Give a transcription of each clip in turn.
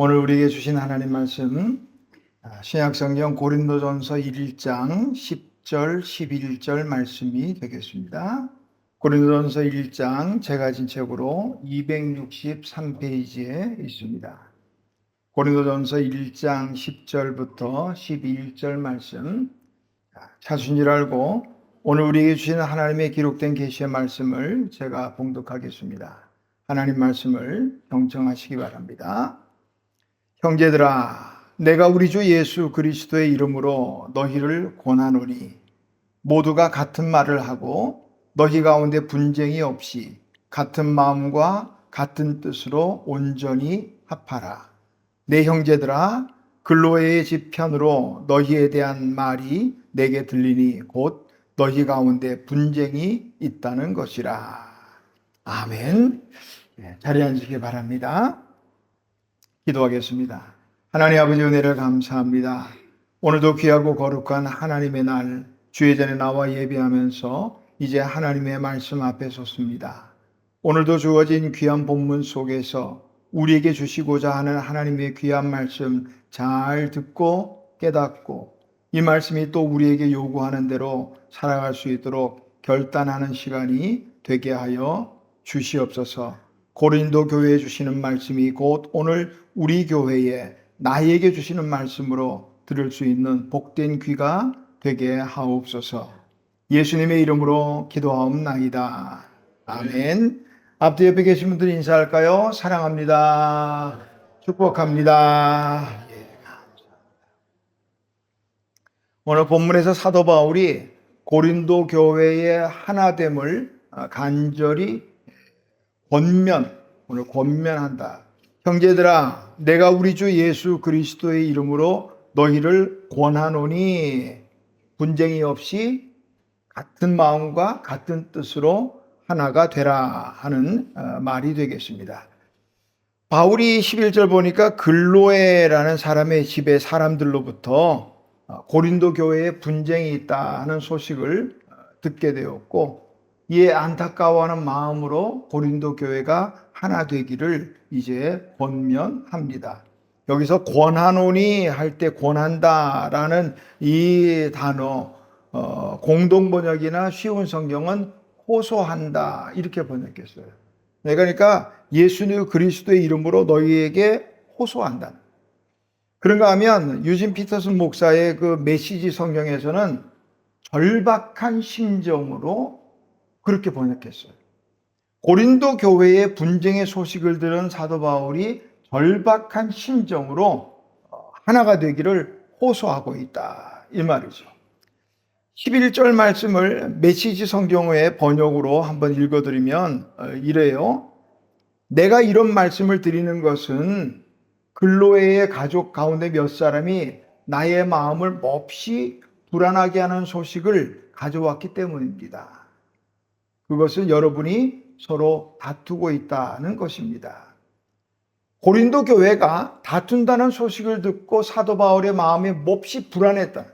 오늘 우리에게 주신 하나님 말씀, 신약성경 고린도전서 1장 10절 11절 말씀이 되겠습니다. 고린도전서 1장 제가 진 책으로 263페이지에 있습니다. 고린도전서 1장 10절부터 11절 말씀, 찾으신 줄 알고 오늘 우리에게 주신 하나님의 기록된 계시의 말씀을 제가 봉독하겠습니다. 하나님 말씀을 경청하시기 바랍니다. 형제들아, 내가 우리 주 예수 그리스도의 이름으로 너희를 권하노니 모두가 같은 말을 하고 너희 가운데 분쟁이 없이 같은 마음과 같은 뜻으로 온전히 합하라. 내 형제들아, 글로에의 집 편으로 너희에 대한 말이 내게 들리니 곧 너희 가운데 분쟁이 있다는 것이라. 아멘. 자리에 앉으시기 바랍니다. 기도하겠습니다. 하나님 아버지 은혜를 감사합니다. 오늘도 귀하고 거룩한 하나님의 날 주의 전에 나와 예배하면서 이제 하나님의 말씀 앞에 섰습니다. 오늘도 주어진 귀한 본문 속에서 우리에게 주시고자 하는 하나님의 귀한 말씀 잘 듣고 깨닫고 이 말씀이 또 우리에게 요구하는 대로 살아갈 수 있도록 결단하는 시간이 되게 하여 주시옵소서. 고린도 교회에 주시는 말씀이 곧 오늘 우리 교회에 나에게 주시는 말씀으로 들을 수 있는 복된 귀가 되게 하옵소서. 예수님의 이름으로 기도하옵나이다. 아멘. 앞뒤 옆에 계신 분들 인사할까요? 사랑합니다. 축복합니다. 오늘 본문에서 사도 바울이 고린도 교회의 하나됨을 간절히 오늘 권면한다. 형제들아, 내가 우리 주 예수 그리스도의 이름으로 너희를 권하노니 분쟁이 없이 같은 마음과 같은 뜻으로 하나가 되라 하는 말이 되겠습니다. 바울이 11절 보니까 글로에라는 사람의 집의 사람들로부터 고린도 교회에 분쟁이 있다 하는 소식을 듣게 되었고 이에 안타까워하는 마음으로 고린도 교회가 하나 되기를 이제 권면합니다. 여기서 권하노니 할 때 권한다라는 이 단어 공동 번역이나 쉬운 성경은 호소한다 이렇게 번역했어요. 그러니까 예수 그리스도의 이름으로 너희에게 호소한다. 그런가 하면 유진 피터슨 목사의 그 메시지 성경에서는 절박한 심정으로 그렇게 번역했어요. 고린도 교회의 분쟁의 소식을 들은 사도 바울이 절박한 심정으로 하나가 되기를 호소하고 있다 이 말이죠. 11절 말씀을 메시지 성경의 번역으로 한번 읽어드리면 이래요. 내가 이런 말씀을 드리는 것은 글로에의 가족 가운데 몇 사람이 나의 마음을 몹시 불안하게 하는 소식을 가져왔기 때문입니다. 그것은 여러분이 서로 다투고 있다는 것입니다. 고린도 교회가 다툰다는 소식을 듣고 사도 바울의 마음이 몹시 불안했다.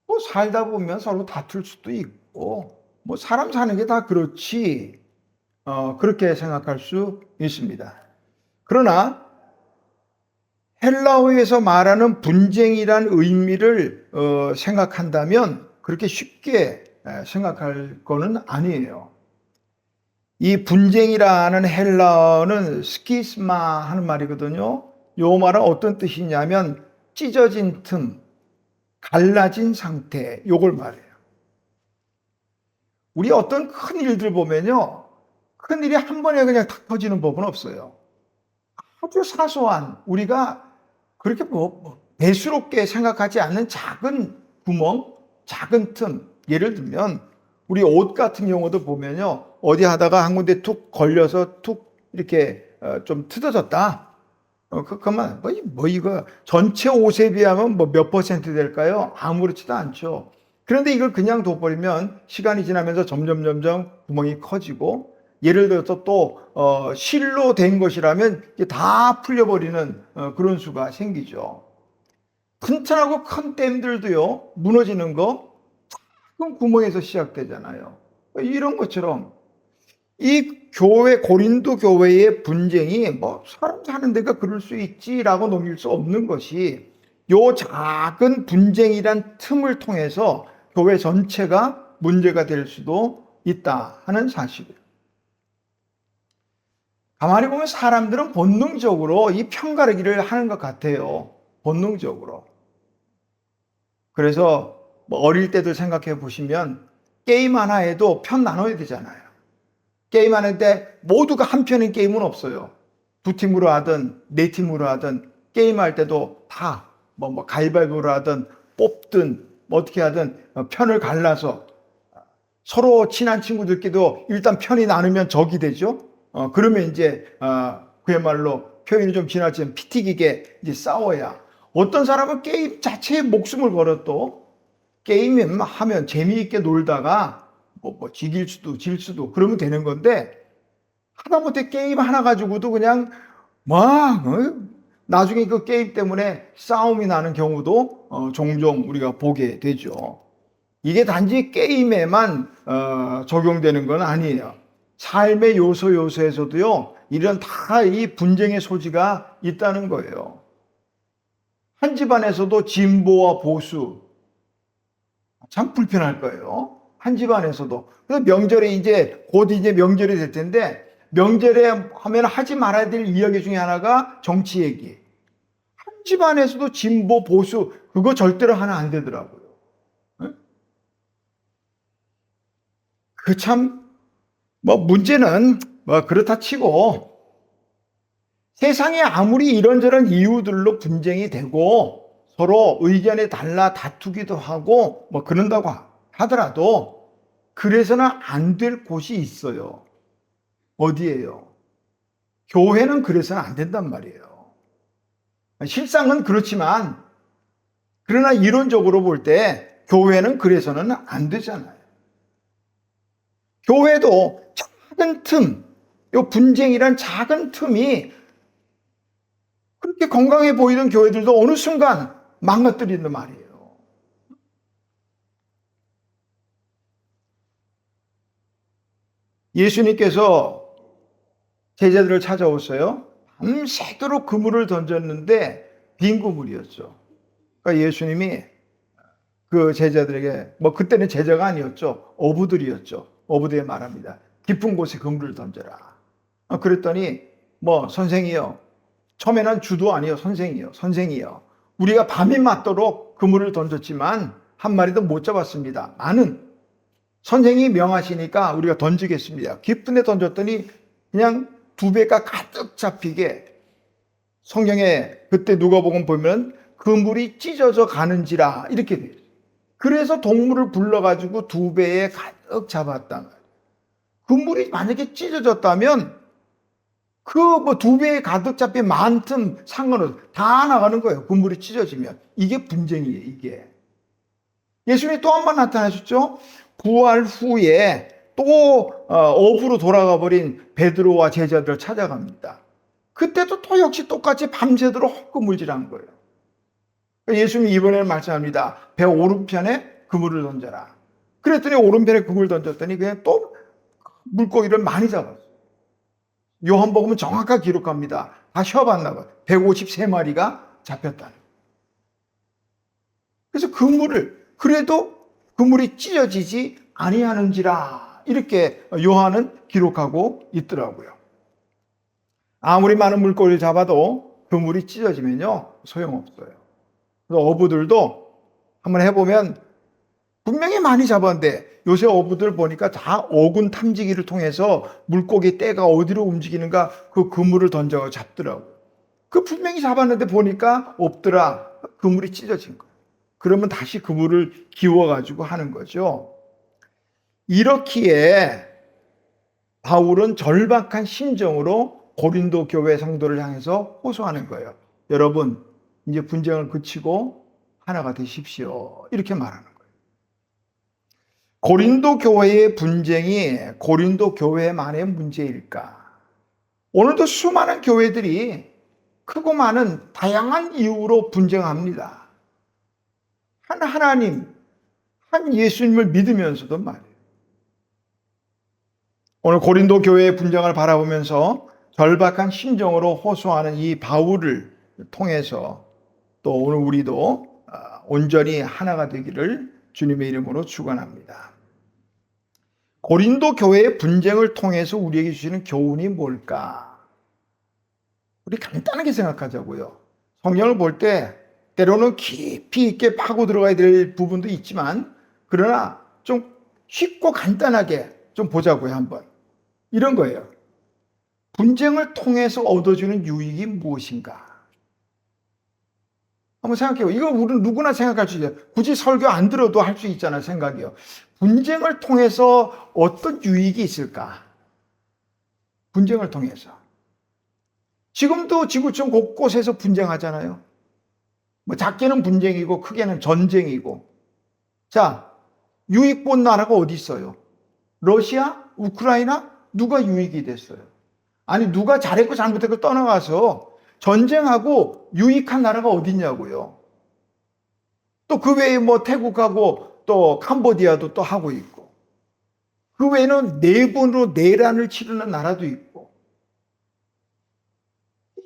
뭐 살다 보면 서로 다툴 수도 있고 뭐 사람 사는 게 다 그렇지 그렇게 생각할 수 있습니다. 그러나 헬라어에서 말하는 분쟁이란 의미를 생각한다면 그렇게 쉽게 생각할 거는 아니에요. 이 분쟁이라는 헬라어는 스키스마 하는 말이거든요. 이 말은 어떤 뜻이냐면 찢어진 틈, 갈라진 상태, 요걸 말해요. 우리 어떤 큰 일들 보면요. 큰 일이 한 번에 그냥 탁 터지는 법은 없어요. 아주 사소한 우리가 그렇게 대수롭게 생각하지 않는 작은 구멍, 작은 틈, 예를 들면 우리 옷 같은 경우도 보면요. 어디 하다가 한 군데 툭 걸려서 툭 이렇게 좀 뜯어졌다. 그만 이거 전체 옷에 비하면 몇 퍼센트 될까요? 아무렇지도 않죠. 그런데 이걸 그냥 둬버리면 시간이 지나면서 점점 구멍이 커지고 예를 들어서 또 실로 된 것이라면 다 풀려버리는 그런 수가 생기죠. 튼튼하고 큰 댐들도요 무너지는 거 작은 구멍에서 시작되잖아요. 이런 것처럼 이 교회, 고린도 교회의 분쟁이 뭐 사람 사는 데가 그럴 수 있지라고 넘길 수 없는 것이, 요 작은 분쟁이란 틈을 통해서 교회 전체가 문제가 될 수도 있다 하는 사실이에요. 가만히 보면 사람들은 본능적으로 이 편가르기를 하는 것 같아요. 본능적으로. 그래서 뭐 어릴 때도 생각해 보시면 게임 하나에도 편 나눠야 되잖아요. 게임 하는데 모두가 한 편인 게임은 없어요. 두 팀으로 하든 네 팀으로 하든 게임할 때도 다 뭐 가위바위보로 하든 뽑든 뭐 어떻게 하든 편을 갈라서 서로 친한 친구들끼리도 일단 편이 나누면 적이 되죠. 그러면 이제 그야말로 표현이 좀 지나치면 피 튀기게 이제 싸워야. 어떤 사람은 게임 자체에 목숨을 걸어도 게임 하면 재미있게 놀다가 뭐 지길 수도 질 수도 그러면 되는 건데, 하다못해 게임 하나 가지고도 그냥 막 나중에 그 게임 때문에 싸움이 나는 경우도 종종 우리가 보게 되죠. 이게 단지 게임에만 적용되는 건 아니에요. 삶의 요소에서도요, 이런 다 이 분쟁의 소지가 있다는 거예요. 한 집안에서도 진보와 보수, 참 불편할 거예요. 한 집안에서도. 그래서 명절에 곧 명절이 될 텐데, 명절에 하면 하지 말아야 될 이야기 중에 하나가 정치 얘기. 한 집안에서도 진보, 보수, 그거 절대로 하나 안 되더라고요. 그 참, 문제는 그렇다 치고, 세상에 아무리 이런저런 이유들로 분쟁이 되고 서로 의견이 달라 다투기도 하고 그런다고 하더라도, 그래서는 안 될 곳이 있어요. 어디예요? 교회는 그래서는 안 된단 말이에요. 실상은 그렇지만, 그러나 이론적으로 볼 때 교회는 그래서는 안 되잖아요. 교회도 작은 틈, 요 분쟁이란 작은 틈이 그렇게 건강해 보이던 교회들도 어느 순간 망가뜨린단 말이에요. 예수님께서 제자들을 찾아오세요. 밤새도록 그물을 던졌는데 빈 그물이었죠. 그러니까 예수님이 그 제자들에게, 그때는 제자가 아니었죠. 어부들이었죠. 어부들이 말합니다. 깊은 곳에 그물을 던져라. 그랬더니 선생이요. 처음에는 주도 아니요, 선생이요. 우리가 밤이 맞도록 그물을 던졌지만 한 마리도 못 잡았습니다. 나는 선생이 명하시니까 우리가 던지겠습니다. 깊은 데 던졌더니 그냥 두 배가 가득 잡히게, 성경에 그때 누가복음 보면 그물이 찢어져 가는지라 이렇게 돼요. 그래서 동물을 불러가지고 두 배에 가득 잡았단 말이에요. 그물이 만약에 찢어졌다면 두 배에 가득 잡힌 많든 상관없어, 다 나가는 거예요. 그물이 찢어지면. 이게 분쟁이에요, 이게. 예수님이 또 한 번 나타나셨죠? 부활 후에 또 어부로 돌아가 버린 베드로와 제자들을 찾아갑니다. 그때도 또 역시 똑같이 밤새도록 헛구물질한 거예요. 예수님이 이번에는 말씀합니다. 배 오른편에 그물을 던져라. 그랬더니 오른편에 그물 던졌더니 그냥 또 물고기를 많이 잡았어요. 요한복음은 정확하게 기록합니다. 다 쉬어봤나 봐요. 153마리가 잡혔다는. 그래서 그래도 그물이 찢어지지 아니하는지라 이렇게 요한은 기록하고 있더라고요. 아무리 많은 물고기를 잡아도 그물이 찢어지면요, 소용없어요. 그래서 어부들도 한번 해보면 분명히 많이 잡았는데, 요새 어부들 보니까 다 어군 탐지기를 통해서 물고기 떼가 어디로 움직이는가 그 그물을 던져 잡더라고요. 그 분명히 잡았는데 보니까 없더라. 그물이 찢어진 거예요. 그러면 다시 그물을 기워가지고 하는 거죠. 이렇기에 바울은 절박한 심정으로 고린도 교회 성도를 향해서 호소하는 거예요. 여러분, 이제 분쟁을 그치고 하나가 되십시오. 이렇게 말하는 거예요. 고린도 교회의 분쟁이 고린도 교회만의 문제일까? 오늘도 수많은 교회들이 크고 많은 다양한 이유로 분쟁합니다. 한 하나님, 한 예수님을 믿으면서도 말이에요. 오늘 고린도 교회의 분쟁을 바라보면서 절박한 심정으로 호소하는 이 바울을 통해서 또 오늘 우리도 온전히 하나가 되기를 주님의 이름으로 축원합니다. 고린도 교회의 분쟁을 통해서 우리에게 주시는 교훈이 뭘까? 우리 간단하게 생각하자고요. 성경을 볼 때 때로는 깊이 있게 파고 들어가야 될 부분도 있지만 그러나 좀 쉽고 간단하게 좀 보자고요. 한번. 이런 거예요. 분쟁을 통해서 얻어주는 유익이 무엇인가? 한번 생각해요. 이거 우리는 누구나 생각할 수 있어요. 굳이 설교 안 들어도 할 수 있잖아요. 생각이요. 분쟁을 통해서 어떤 유익이 있을까? 분쟁을 통해서. 지금도 지구촌 곳곳에서 분쟁하잖아요. 뭐 작게는 분쟁이고 크게는 전쟁이고. 자, 유익 본 나라가 어디 있어요? 러시아? 우크라이나? 누가 유익이 됐어요? 아니 누가 잘했고 잘못했고 떠나가서 전쟁하고 유익한 나라가 어디 있냐고요. 또 그 외에 뭐 태국하고 또 캄보디아도 또 하고 있고 그 외에는 내분으로 내란을 치르는 나라도 있고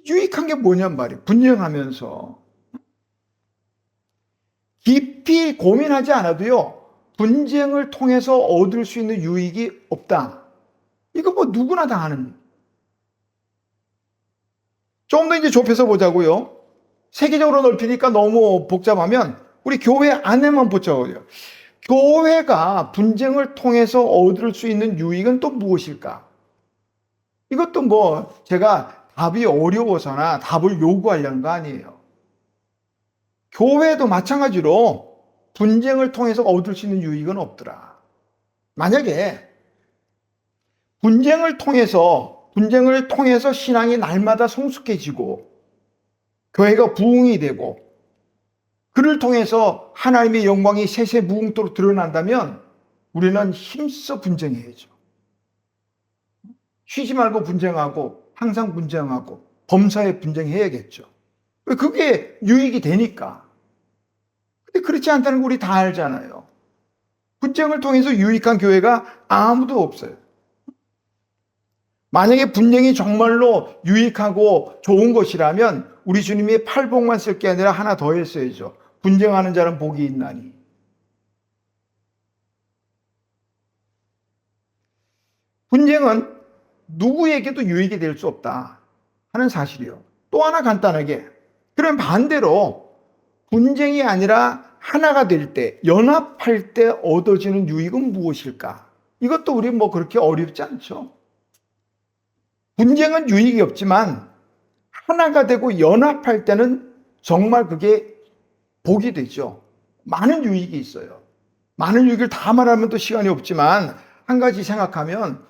유익한 게 뭐냔 말이에요. 분쟁하면서 깊이 고민하지 않아도요. 분쟁을 통해서 얻을 수 있는 유익이 없다. 이거 뭐 누구나 다 아는. 좀 더 이제 좁혀서 보자고요. 세계적으로 넓히니까 너무 복잡하면 우리 교회 안에만 보자고요. 교회가 분쟁을 통해서 얻을 수 있는 유익은 또 무엇일까? 이것도 뭐 제가 답이 어려워서나 답을 요구하려는 거 아니에요. 교회도 마찬가지로 분쟁을 통해서 얻을 수 있는 유익은 없더라. 만약에 분쟁을 통해서 신앙이 날마다 성숙해지고 교회가 부흥이 되고 그를 통해서 하나님의 영광이 세세무궁토록 드러난다면 우리는 힘써 분쟁해야죠. 쉬지 말고 분쟁하고 항상 분쟁하고 범사에 분쟁해야겠죠. 그게 유익이 되니까. 근데 그렇지 않다는 거 우리 다 알잖아요. 분쟁을 통해서 유익한 교회가 아무도 없어요. 만약에 분쟁이 정말로 유익하고 좋은 것이라면 우리 주님이 팔복만 쓸 게 아니라 하나 더 했어야죠. 분쟁하는 자는 복이 있나니. 분쟁은 누구에게도 유익이 될 수 없다 하는 사실이요. 또 하나 간단하게. 그럼 반대로 분쟁이 아니라 하나가 될 때, 연합할 때 얻어지는 유익은 무엇일까? 이것도 우리 뭐 그렇게 어렵지 않죠. 분쟁은 유익이 없지만 하나가 되고 연합할 때는 정말 그게 복이 되죠. 많은 유익이 있어요. 많은 유익을 다 말하면 또 시간이 없지만 한 가지 생각하면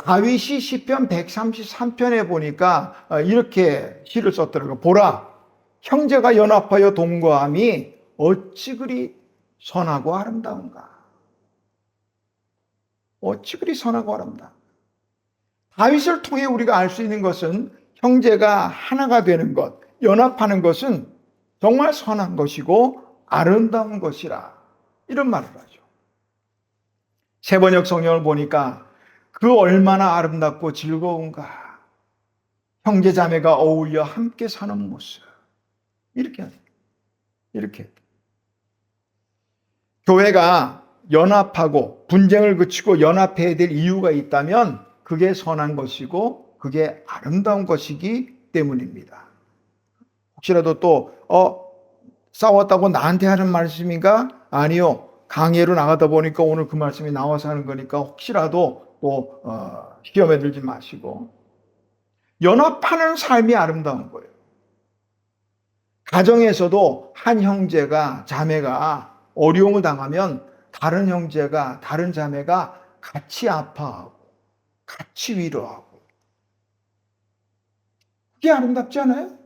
다윗이 시편 133편에 보니까 이렇게 시를 썼더라고요. 보라, 형제가 연합하여 동거함이 어찌 그리 선하고 아름다운가. 어찌 그리 선하고 아름다운가. 다윗을 통해 우리가 알 수 있는 것은 형제가 하나가 되는 것, 연합하는 것은 정말 선한 것이고 아름다운 것이라. 이런 말을 하죠. 세번역 성경을 보니까 그 얼마나 아름답고 즐거운가. 형제 자매가 어울려 함께 사는 모습. 이렇게 하죠. 이렇게. 교회가 연합하고 분쟁을 그치고 연합해야 될 이유가 있다면 그게 선한 것이고 그게 아름다운 것이기 때문입니다. 혹시라도 또 싸웠다고 나한테 하는 말씀인가? 아니요. 강의로 나가다 보니까 오늘 그 말씀이 나와서 하는 거니까 혹시라도 또 시험에 들지 마시고 연합하는 삶이 아름다운 거예요. 가정에서도 한 형제가 자매가 어려움을 당하면 다른 형제가 다른 자매가 같이 아파하고 같이 위로하고 그게 아름답지 않아요?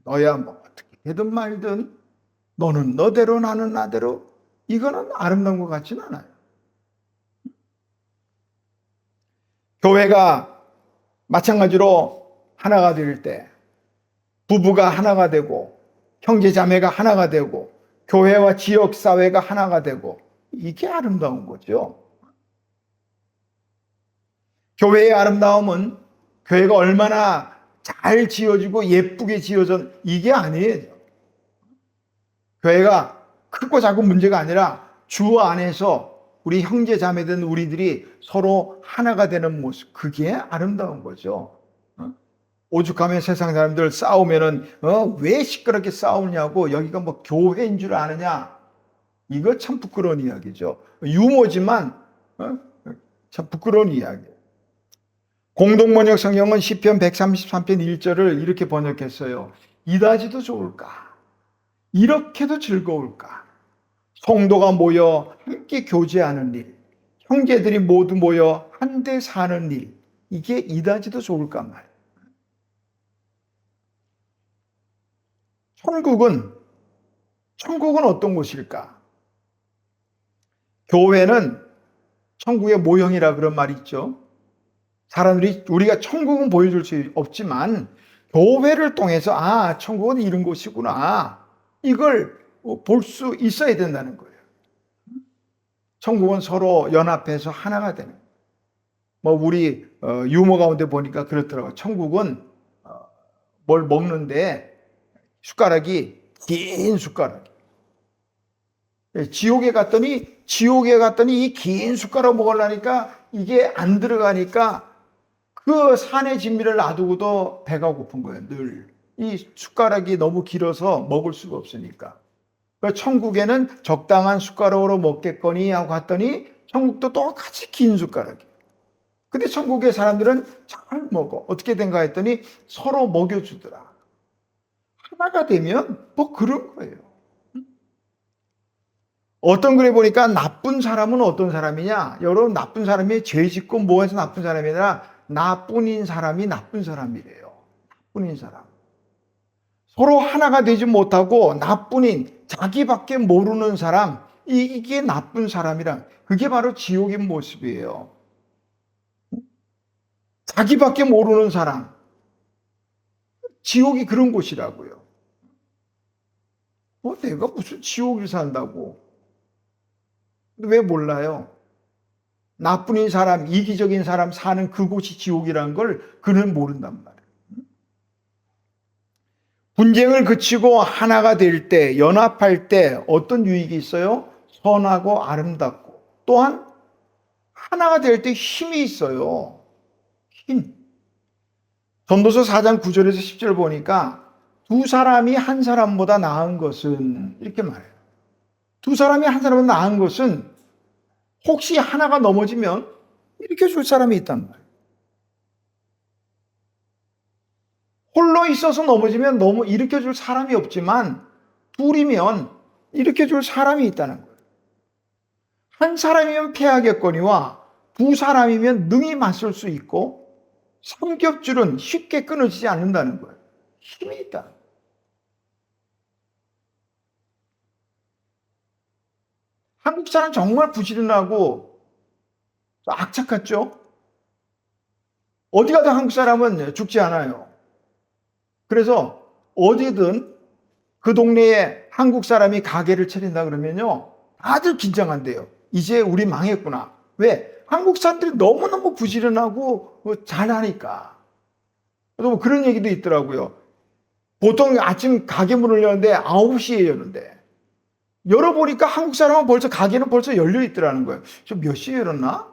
너야 뭐 어떻게 되든 말든 너는 너대로 나는 나대로 이거는 아름다운 것 같지는 않아요. 교회가 마찬가지로 하나가 될 때 부부가 하나가 되고 형제 자매가 하나가 되고 교회와 지역사회가 하나가 되고 이게 아름다운 거죠. 교회의 아름다움은 교회가 얼마나 잘 지어지고 예쁘게 지어진 이게 아니에요. 교회가 크고 작은 문제가 아니라 주 안에서 우리 형제 자매된 우리들이 서로 하나가 되는 모습, 그게 아름다운 거죠. 오죽하면 세상 사람들 싸우면은 왜 시끄럽게 싸우냐고, 여기가 뭐 교회인 줄 아느냐, 이거 참 부끄러운 이야기죠. 유머지만 참 부끄러운 이야기예요. 공동번역 성경은 시편 133편 1절을 이렇게 번역했어요. 이다지도 좋을까? 이렇게도 즐거울까? 성도가 모여 함께 교제하는 일, 형제들이 모두 모여 한데 사는 일, 이게 이다지도 좋을까 말이에요. 천국은 어떤 곳일까? 교회는 천국의 모형이라 그런 말이 있죠. 사람들이 우리가 천국은 보여줄 수 없지만 교회를 통해서 천국은 이런 곳이구나, 이걸 볼 수 있어야 된다는 거예요. 천국은 서로 연합해서 하나가 되는 거예요. 뭐 우리 유머 가운데 보니까 그렇더라고요. 천국은 뭘 먹는데 숟가락이 긴 숟가락. 지옥에 갔더니 이 긴 숟가락 먹으려니까 이게 안 들어가니까 그 산의 진미를 놔두고도 배가 고픈 거예요. 늘 이 숟가락이 너무 길어서 먹을 수가 없으니까. 천국에는 적당한 숟가락으로 먹겠거니 하고 갔더니 천국도 똑같이 긴 숟가락이에요. 근데 천국의 사람들은 잘 먹어. 어떻게 된가 했더니 서로 먹여주더라. 하나가 되면 뭐 그런 거예요. 어떤 글에 보니까 나쁜 사람은 어떤 사람이냐? 여러분, 나쁜 사람이 죄 짓고 뭐해서 나쁜 사람이 아니라 나뿐인 사람이 나쁜 사람이래요. 나뿐인 사람. 서로 하나가 되지 못하고 나뿐인, 자기밖에 모르는 사람, 이게 나쁜 사람이란, 그게 바로 지옥인 모습이에요. 자기밖에 모르는 사람, 지옥이 그런 곳이라고요. 내가 무슨 지옥을 산다고. 왜 몰라요? 나뿐인 사람, 이기적인 사람 사는 그곳이 지옥이라는 걸 그는 모른단 말이에요. 분쟁을 그치고 하나가 될 때, 연합할 때 어떤 유익이 있어요? 선하고 아름답고, 또한 하나가 될 때 힘이 있어요. 힘. 전도서 4장 9절에서 10절 보니까 두 사람이 한 사람보다 나은 것은, 이렇게 말해요. 두 사람이 한 사람보다 나은 것은 혹시 하나가 넘어지면 일으켜 줄 사람이 있단 말이에요. 홀로 있어서 넘어지면 일으켜 줄 사람이 없지만 둘이면 일으켜 줄 사람이 있다는 거예요. 한 사람이면 패하겠거니와 두 사람이면 능히 맞설 수 있고 삼겹줄은 쉽게 끊어지지 않는다는 거예요. 힘이 있다. 한국 사람 정말 부지런하고 악착 같죠? 어디 가도 한국 사람은 죽지 않아요. 그래서 어디든 그 동네에 한국 사람이 가게를 차린다 그러면요, 다들 긴장한대요. 이제 우리 망했구나. 왜? 한국 사람들이 너무너무 부지런하고 잘하니까. 뭐 그런 얘기도 있더라고요. 보통 아침 가게 문을 여는데 9시에 여는데 열어보니까 한국 사람은 가게는 벌써 열려 있더라는 거예요. 저 몇 시에 열었나?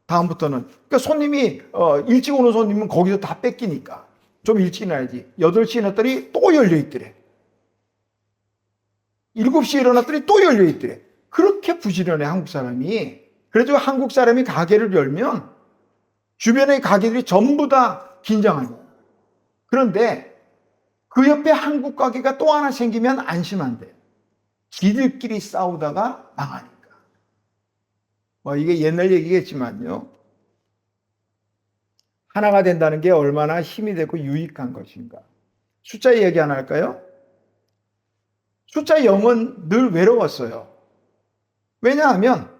다음부터는. 그러니까 손님이 일찍 오는 손님은 거기서 다 뺏기니까 좀 일찍 나야지. 8시에 났더니 또 열려 있더래. 7시에 일어났더니 또 열려 있더래. 그렇게 부지런해, 한국 사람이. 그래서 한국 사람이 가게를 열면 주변의 가게들이 전부 다 긴장하는 거예요. 그런데 그 옆에 한국 가게가 또 하나 생기면 안심한대. 지들끼리 싸우다가 망하니까. 이게 옛날 얘기겠지만요. 하나가 된다는 게 얼마나 힘이 되고 유익한 것인가. 숫자 얘기 하나 할까요? 숫자 0은 늘 외로웠어요. 왜냐하면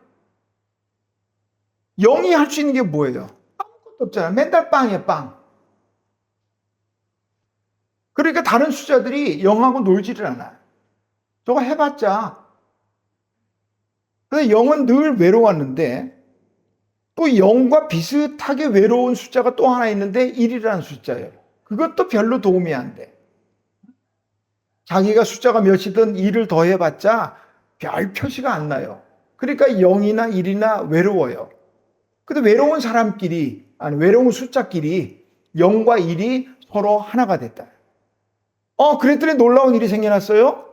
0이 할 수 있는 게 뭐예요? 아무것도 없잖아요. 맨날 빵이에요, 빵. 그러니까 다른 숫자들이 0하고 놀지를 않아요. 저거 해봤자. 그래서 0은 늘 외로웠는데 또 0과 비슷하게 외로운 숫자가 또 하나 있는데 1이라는 숫자예요. 그것도 별로 도움이 안 돼. 자기가 숫자가 몇이든 1을 더해봤자 별 표시가 안 나요. 그러니까 0이나 1이나 외로워요. 근데 외로운 사람끼리, 아니 외로운 숫자끼리 0과 1이 서로 하나가 됐다. 그랬더니 놀라운 일이 생겨났어요.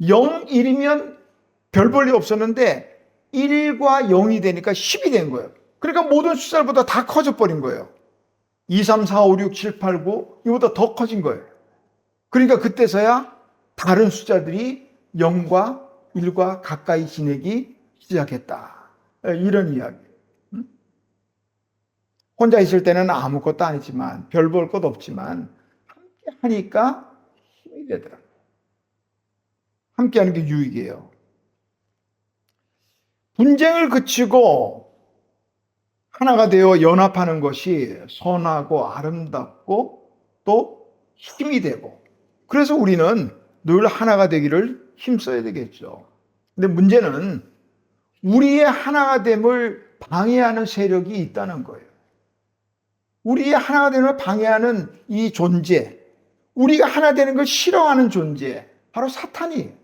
0, 1이면 별 볼 일 없었는데 1과 0이 되니까 10이 된 거예요. 그러니까 모든 숫자보다 다 커져 버린 거예요. 2, 3, 4, 5, 6, 7, 8, 9 이보다 더 커진 거예요. 그러니까 그때서야 다른 숫자들이 0과 1과 가까이 지내기 시작했다. 이런 이야기. 혼자 있을 때는 아무것도 아니지만 별 볼 것 없지만 함께 하니까 힘이 되더라고요. 함께 하는 게 유익이에요. 분쟁을 그치고 하나가 되어 연합하는 것이 선하고 아름답고 또 힘이 되고, 그래서 우리는 늘 하나가 되기를 힘써야 되겠죠. 근데 문제는 우리의 하나가 됨을 방해하는 세력이 있다는 거예요. 우리의 하나가 됨을 방해하는 이 존재, 우리가 하나 되는 걸 싫어하는 존재, 바로 사탄이에요.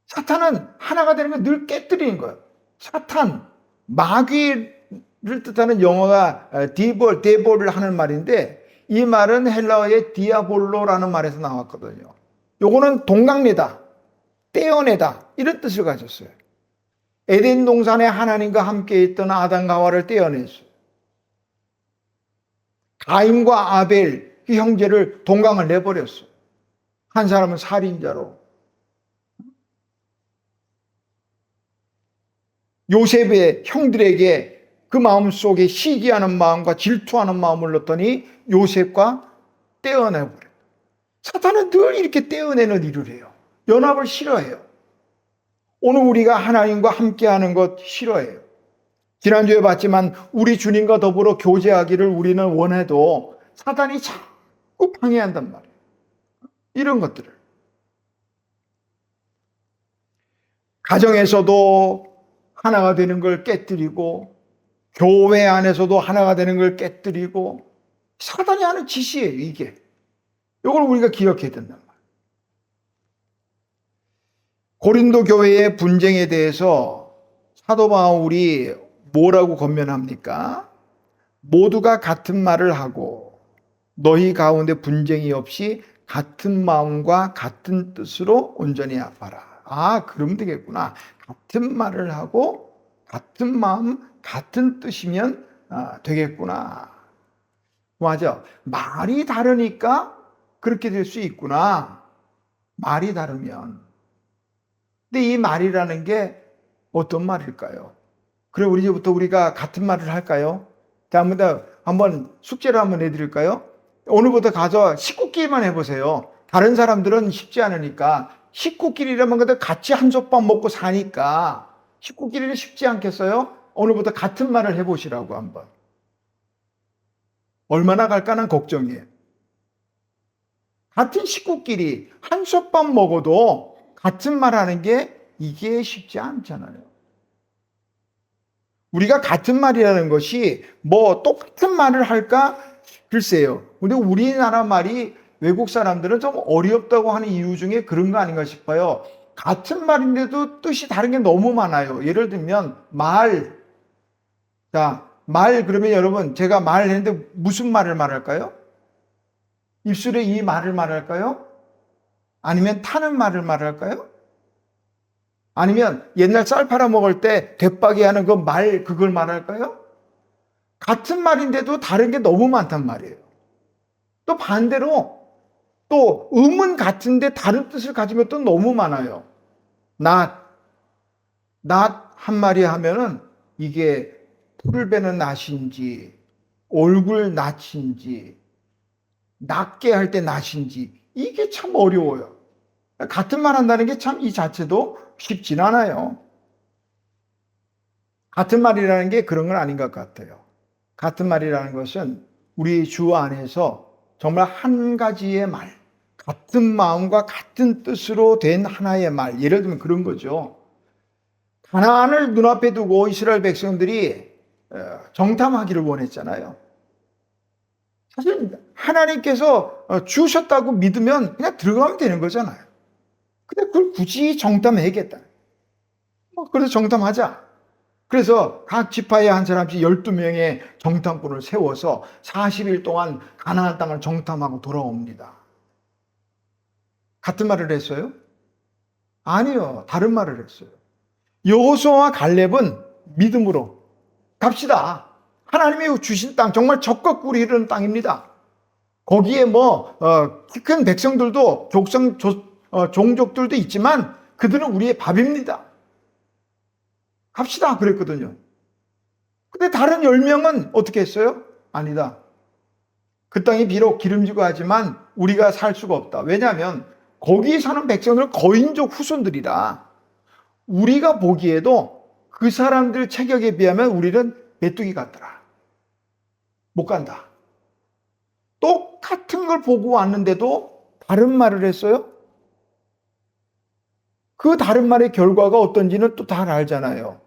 사탄은 하나가 되는 걸 늘 깨뜨리는 거예요. 사탄, 마귀를 뜻하는 영어가 데볼을 하는 말인데, 이 말은 헬라어의 디아볼로라는 말에서 나왔거든요. 요거는 동강내다, 떼어내다, 이런 뜻을 가졌어요. 에덴 동산에 하나님과 함께 있던 아담과 하와를 떼어냈어요. 가인과 아벨, 그 형제를 동강을 내버렸어요. 한 사람은 살인자로, 요셉의 형들에게 그 마음속에 시기하는 마음과 질투하는 마음을 넣더니 요셉과 떼어내버려요. 사탄은 늘 이렇게 떼어내는 일을 해요. 연합을 싫어해요. 오늘 우리가 하나님과 함께하는 것 싫어해요. 지난주에 봤지만 우리 주님과 더불어 교제하기를 우리는 원해도 사탄이 자꾸 방해한단 말이에요. 이런 것들을. 가정에서도 하나가 되는 걸 깨뜨리고, 교회 안에서도 하나가 되는 걸 깨뜨리고, 사단이 하는 짓이에요, 이게. 이걸 우리가 기억해야 된단 말이에요. 고린도 교회의 분쟁에 대해서 사도 바울이 뭐라고 권면합니까? 모두가 같은 말을 하고 너희 가운데 분쟁이 없이 같은 마음과 같은 뜻으로 온전히 하라. 그러면 되겠구나. 같은 말을 하고 같은 마음, 같은 뜻이면 되겠구나. 맞아. 말이 다르니까 그렇게 될 수 있구나. 말이 다르면. 근데 이 말이라는 게 어떤 말일까요? 그래, 우리 이제부터 우리가 같은 말을 할까요? 자, 한번 숙제를 한번 해드릴까요? 오늘부터 가서 식구끼리만 해보세요. 다른 사람들은 쉽지 않으니까. 식구끼리라면 같이 한솥밥 먹고 사니까 식구끼리는 쉽지 않겠어요? 오늘부터 같은 말을 해보시라고 한번. 얼마나 갈까는 걱정이에요. 같은 식구끼리 한솥밥 먹어도 같은 말 하는 게 이게 쉽지 않잖아요. 우리가 같은 말이라는 것이 뭐 똑같은 말을 할까? 글쎄요. 근데 우리나라 말이 외국 사람들은 좀 어렵다고 하는 이유 중에 그런 거 아닌가 싶어요. 같은 말인데도 뜻이 다른 게 너무 많아요. 예를 들면 말. 자, 말 그러면 여러분 제가 말을 했는데 무슨 말을 말할까요? 입술에 이 말을 말할까요? 아니면 타는 말을 말할까요? 아니면 옛날 쌀 팔아 먹을 때 대박이 하는 그 말 그걸 말할까요? 같은 말인데도 다른 게 너무 많단 말이에요. 또 반대로 또 음은 같은데 다른 뜻을 가지면 또 너무 많아요. 낫 한 마리 하면은 이게 풀을 베는 낫인지 얼굴 낫인지 낫게 할 때 낫인지 이게 참 어려워요. 같은 말 한다는 게 참 이 자체도 쉽진 않아요. 같은 말이라는 게 그런 건 아닌 것 같아요. 같은 말이라는 것은 우리 주 안에서 정말 한 가지의 말, 같은 마음과 같은 뜻으로 된 하나의 말, 예를 들면 그런 거죠. 가나안을 눈앞에 두고 이스라엘 백성들이 정탐하기를 원했잖아요. 사실 하나님께서 주셨다고 믿으면 그냥 들어가면 되는 거잖아요. 근데 그걸 굳이 정탐해야겠다. 그래서 정탐하자. 그래서 각 지파에 한 사람씩 12명의 정탐꾼을 세워서 40일 동안 가나안 땅을 정탐하고 돌아옵니다. 같은 말을 했어요? 아니요. 다른 말을 했어요. 여호수아와 갈렙은 믿음으로 갑시다. 하나님이 주신 땅, 정말 적과 꿀이 흐르는 땅입니다. 거기에 키 큰 백성들도 종족들도 있지만 그들은 우리의 밥입니다. 갑시다 그랬거든요. 근데 다른 10명은 어떻게 했어요? 아니다. 그 땅이 비록 기름지고 하지만 우리가 살 수가 없다. 왜냐하면 거기 사는 백성들은 거인족 후손들이라 우리가 보기에도 그 사람들 체격에 비하면 우리는 메뚜기 같더라. 못 간다. 똑같은 걸 보고 왔는데도 다른 말을 했어요? 그 다른 말의 결과가 어떤지는 또 다 알잖아요.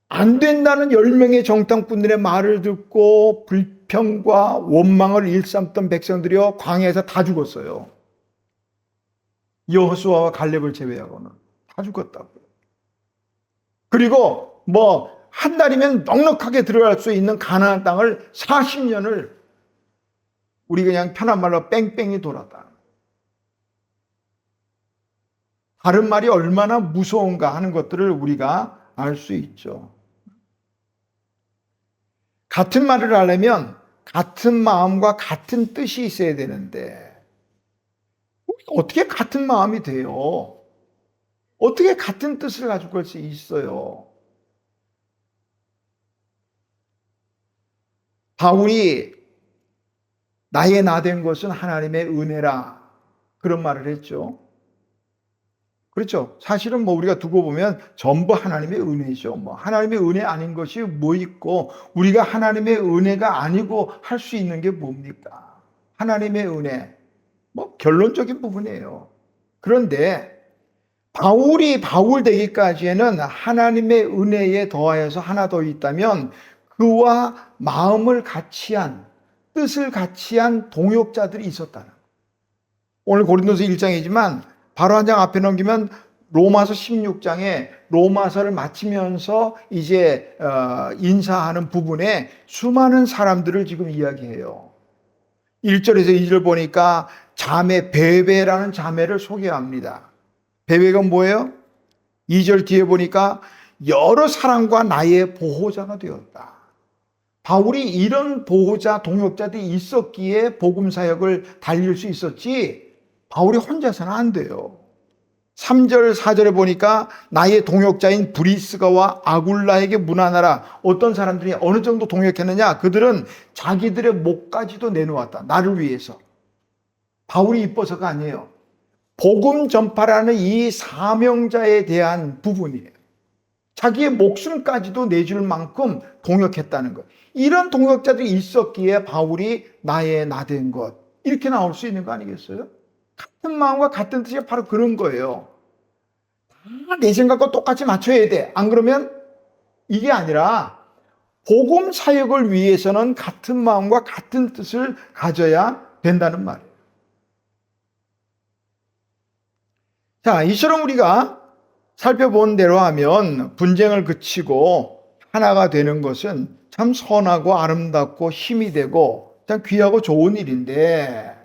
안 된다는 10명의 정탐꾼들의 말을 듣고 불평과 원망을 일삼던 백성들이요 광야에서 다 죽었어요. 여호수아와 갈렙을 제외하고는 다 죽었다고요. 그리고 한 달이면 넉넉하게 들어갈 수 있는 가나안 땅을 40년을 우리 그냥 편한 말로 뺑뺑이 돌았다. 다른 말이 얼마나 무서운가 하는 것들을 우리가 알 수 있죠. 같은 말을 하려면 같은 마음과 같은 뜻이 있어야 되는데 어떻게 같은 마음이 돼요? 어떻게 같은 뜻을 가지고 갈 수 있어요? 바울이 나의 나 된 것은 하나님의 은혜라 그런 말을 했죠. 그렇죠. 사실은 우리가 두고 보면 전부 하나님의 은혜죠. 하나님의 은혜 아닌 것이 뭐 있고 우리가 하나님의 은혜가 아니고 할 수 있는 게 뭡니까? 하나님의 은혜. 결론적인 부분이에요. 그런데 바울이 바울 되기까지에는 하나님의 은혜에 더하여서 하나 더 있다면 그와 마음을 같이 한 뜻을 같이 한 동역자들이 있었다는 거예요. 오늘 고린도서 1장이지만 바로 한 장 앞에 넘기면 로마서 16장에 로마서를 마치면서 이제 인사하는 부분에 수많은 사람들을 지금 이야기해요. 1절에서 2절 보니까 자매 베베라는 자매를 소개합니다. 베베가 뭐예요? 2절 뒤에 보니까 여러 사람과 나의 보호자가 되었다. 바울이 이런 보호자, 동역자들이 있었기에 복음 사역을 달릴 수 있었지 바울이 혼자서는 안 돼요. 3절, 4절에 보니까 나의 동역자인 브리스가와 아굴라에게 문안하라. 어떤 사람들이 어느 정도 동역했느냐? 그들은 자기들의 목까지도 내놓았다. 나를 위해서. 바울이 이뻐서가 아니에요. 복음 전파라는 이 사명자에 대한 부분이에요. 자기의 목숨까지도 내줄 만큼 동역했다는 것. 이런 동역자들이 있었기에 바울이 나의 나 된 것. 이렇게 나올 수 있는 거 아니겠어요? 같은 마음과 같은 뜻이 바로 그런 거예요. 다 내 생각과 똑같이 맞춰야 돼. 안 그러면 이게 아니라 복음 사역을 위해서는 같은 마음과 같은 뜻을 가져야 된다는 말이에요. 자, 이처럼 우리가 살펴본 대로 하면 분쟁을 그치고 하나가 되는 것은 참 선하고 아름답고 힘이 되고 참 귀하고 좋은 일인데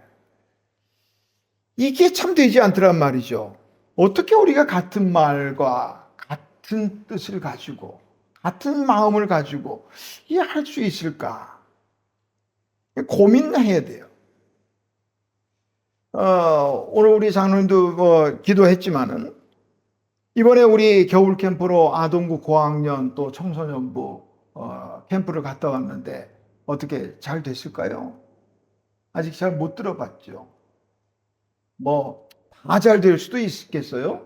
이게 참 되지 않더란 말이죠. 어떻게 우리가 같은 말과 같은 뜻을 가지고 같은 마음을 가지고 이게 할 수 있을까? 고민해야 돼요. 오늘 우리 장로님도 기도했지만은 이번에 우리 겨울 캠프로 아동부 고학년 또 청소년부 캠프를 갔다 왔는데 어떻게 잘 됐을까요? 아직 잘 못 들어봤죠. 다 잘 될 수도 있겠어요?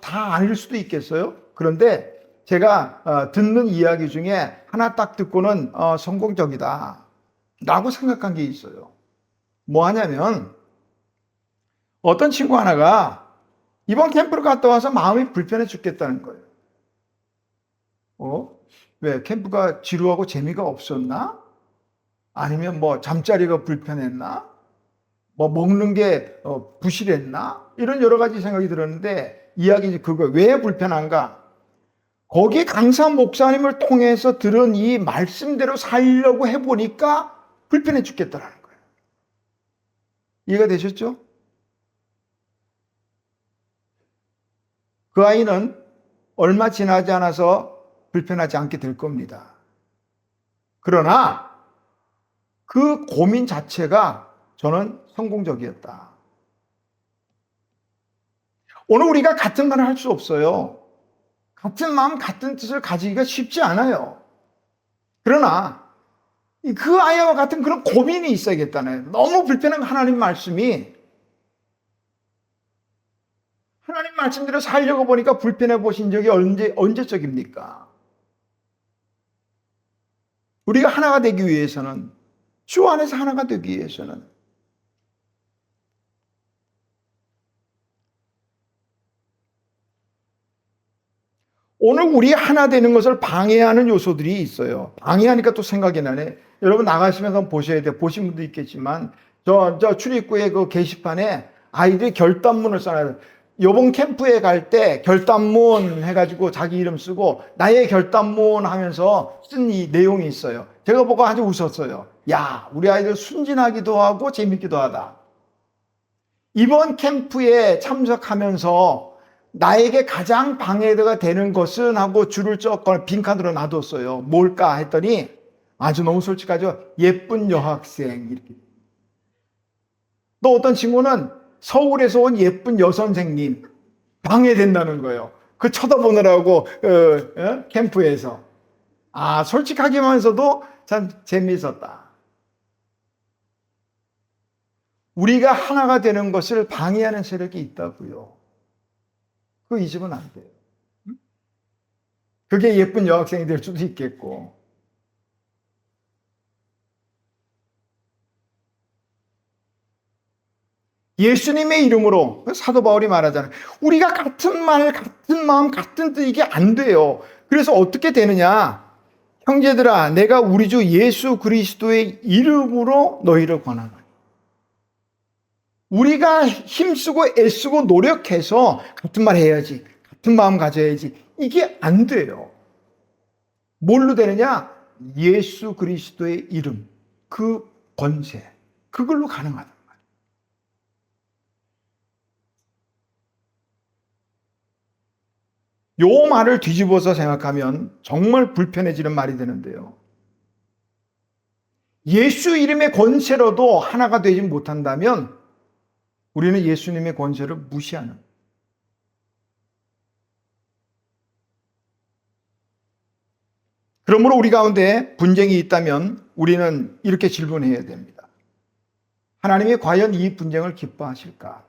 다 아닐 수도 있겠어요? 그런데 제가 듣는 이야기 중에 하나 딱 듣고는 성공적이다 라고 생각한 게 있어요. 뭐 하냐면 어떤 친구 하나가 이번 캠프를 갔다 와서 마음이 불편해 죽겠다는 거예요. 왜? 캠프가 지루하고 재미가 없었나? 아니면 뭐 잠자리가 불편했나? 뭐 먹는 게 부실했나? 이런 여러 가지 생각이 들었는데 이야기 그거 왜 불편한가? 거기 강사 목사님을 통해서 들은 이 말씀대로 살려고 해보니까 불편해 죽겠다라는 거예요. 이해가 되셨죠? 그 아이는 얼마 지나지 않아서 불편하지 않게 될 겁니다. 그러나 그 고민 자체가 저는 성공적이었다. 오늘 우리가 같은 말을 할 수 없어요. 같은 마음, 같은 뜻을 가지기가 쉽지 않아요. 그러나 그 아이와 같은 그런 고민이 있어야겠다네. 너무 불편한 하나님 말씀이 하나님 말씀대로 살려고 보니까 불편해 보신 적이 언제적입니까? 우리가 하나가 되기 위해서는, 주 안에서 하나가 되기 위해서는 오늘 우리 하나 되는 것을 방해하는 요소들이 있어요. 방해하니까 또 생각이 나네. 여러분 나가시면서 한번 보셔야 돼요. 보신 분도 있겠지만 저 출입구에 그 게시판에 아이들이 결단문을 써놔요. 요번 캠프에 갈 때 결단문 해가지고 자기 이름 쓰고 나의 결단문 하면서 쓴 이 내용이 있어요. 제가 보고 아주 웃었어요. 야, 우리 아이들 순진하기도 하고 재밌기도 하다. 이번 캠프에 참석하면서 나에게 가장 방해가 되는 것은 하고 줄을 쩍 빈칸으로 놔뒀어요. 뭘까 했더니 아주 너무 솔직하죠. 예쁜 여학생 이렇게. 또 어떤 친구는 서울에서 온 예쁜 여선생님 방해된다는 거예요. 그 쳐다보느라고 캠프에서. 아, 솔직하기만서도 참 재미있었다. 우리가 하나가 되는 것을 방해하는 세력이 있다고요. 그거 잊으면 안 돼요. 그게 예쁜 여학생이 될 수도 있겠고. 예수님의 이름으로 사도 바울이 말하잖아요. 우리가 같은 말, 같은 마음, 같은 뜻 이게 안 돼요. 그래서 어떻게 되느냐? 형제들아, 내가 우리 주 예수 그리스도의 이름으로 너희를 권하노니. 우리가 힘쓰고 애쓰고 노력해서 같은 말 해야지, 같은 마음 가져야지. 이게 안 돼요. 뭘로 되느냐? 예수 그리스도의 이름, 그 권세, 그걸로 가능하다. 요 말을 뒤집어서 생각하면 정말 불편해지는 말이 되는데요. 예수 이름의 권세로도 하나가 되지 못한다면 우리는 예수님의 권세를 무시하는. 그러므로 우리 가운데 분쟁이 있다면 우리는 이렇게 질문해야 됩니다. 하나님이 과연 이 분쟁을 기뻐하실까?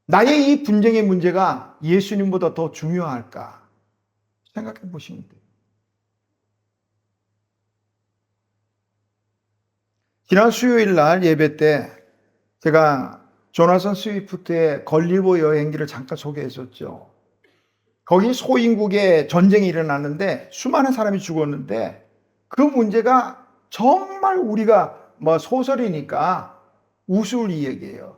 나의 이 분쟁의 문제가 예수님보다 더 중요할까? 생각해 보시면 돼요. 지난 수요일 날 예배 때 제가 조나선 스위프트의 걸리버 여행기를 잠깐 소개했었죠. 거기 소인국에 전쟁이 일어났는데 수많은 사람이 죽었는데 그 문제가 정말 우리가 뭐 소설이니까 우스울 이야기예요.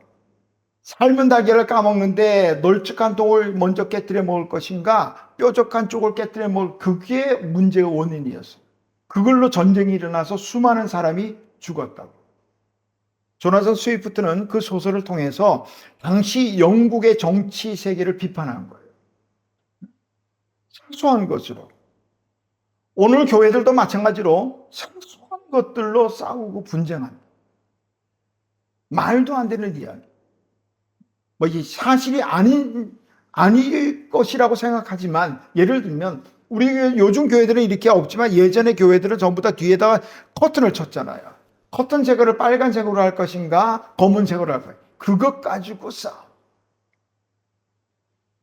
삶은 달걀을 까먹는데 널찍한 똥을 먼저 깨뜨려 먹을 것인가 뾰족한 쪽을 깨뜨려 먹을, 그게 문제의 원인이었어요. 그걸로 전쟁이 일어나서 수많은 사람이 죽었다고. 조나선 스위프트는 그 소설을 통해서 당시 영국의 정치 세계를 비판한 거예요. 사소한 것으로. 오늘 교회들도 마찬가지로 사소한 것들로 싸우고 분쟁한다. 말도 안 되는 이야기. 뭐 이 사실이 아닐 것이라고 생각하지만, 예를 들면 우리 요즘 교회들은 이렇게 없지만 예전의 교회들은 전부 다 뒤에다가 커튼을 쳤잖아요. 커튼 제거를 빨간색으로 할 것인가 검은색으로 할 것인가, 그것 가지고 싸워.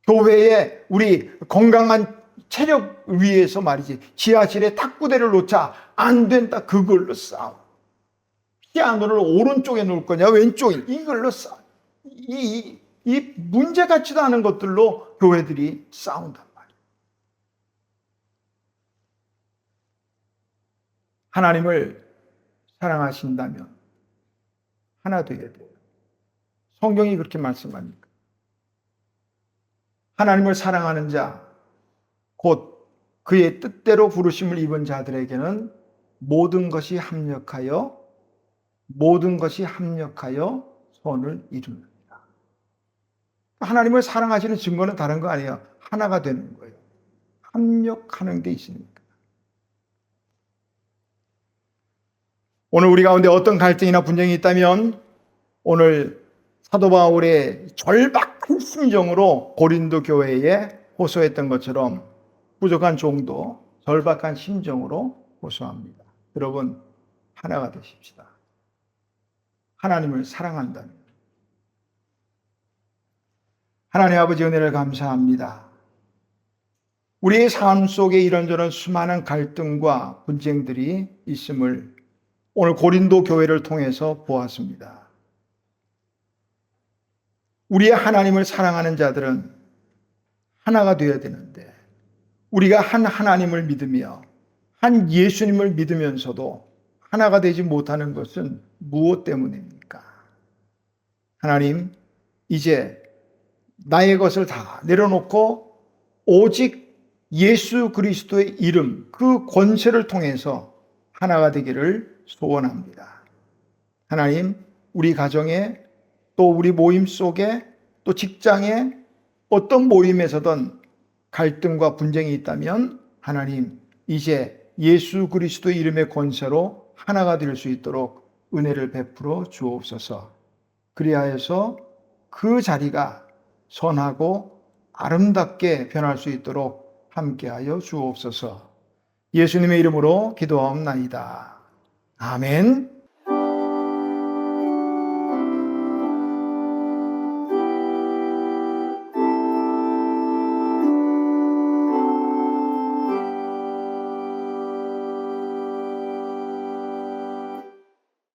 교회에 우리 건강한 체력 위해서 말이지, 지하실에 탁구대를 놓자 안 된다, 그걸로 싸워. 피아노를 오른쪽에 놓을 거냐 왼쪽에, 이걸로 싸워. 이 문제 같지도 않은 것들로 교회들이 싸운단 말이에요. 하나님을 사랑하신다면 하나 되어야 돼요. 성경이 그렇게 말씀합니까? 하나님을 사랑하는 자, 곧 그의 뜻대로 부르심을 입은 자들에게는 모든 것이 합력하여 선을 이룹니다. 하나님을 사랑하시는 증거는 다른 거 아니에요. 하나가 되는 거예요. 합력하는 데 있으니까. 오늘 우리 가운데 어떤 갈등이나 분쟁이 있다면 오늘 사도 바울의 절박한 심정으로 고린도 교회에 호소했던 것처럼 부족한 종도 절박한 심정으로 호소합니다. 여러분, 하나가 되십시다. 하나님을 사랑한다면. 하나님 아버지 은혜를 감사합니다. 우리의 삶 속에 이런저런 수많은 갈등과 분쟁들이 있음을 오늘 고린도 교회를 통해서 보았습니다. 우리의 하나님을 사랑하는 자들은 하나가 되어야 되는데 우리가 한 하나님을 믿으며 한 예수님을 믿으면서도 하나가 되지 못하는 것은 무엇 때문입니까? 하나님, 이제 나의 것을 다 내려놓고 오직 예수 그리스도의 이름, 그 권세를 통해서 하나가 되기를 소원합니다. 하나님, 우리 가정에 또 우리 모임 속에 또 직장에 어떤 모임에서든 갈등과 분쟁이 있다면 하나님, 이제 예수 그리스도의 이름의 권세로 하나가 될 수 있도록 은혜를 베풀어 주옵소서. 그리하여서 그 자리가 선하고 아름답게 변할 수 있도록 함께하여 주옵소서. 예수님의 이름으로 기도하옵나이다. 아멘.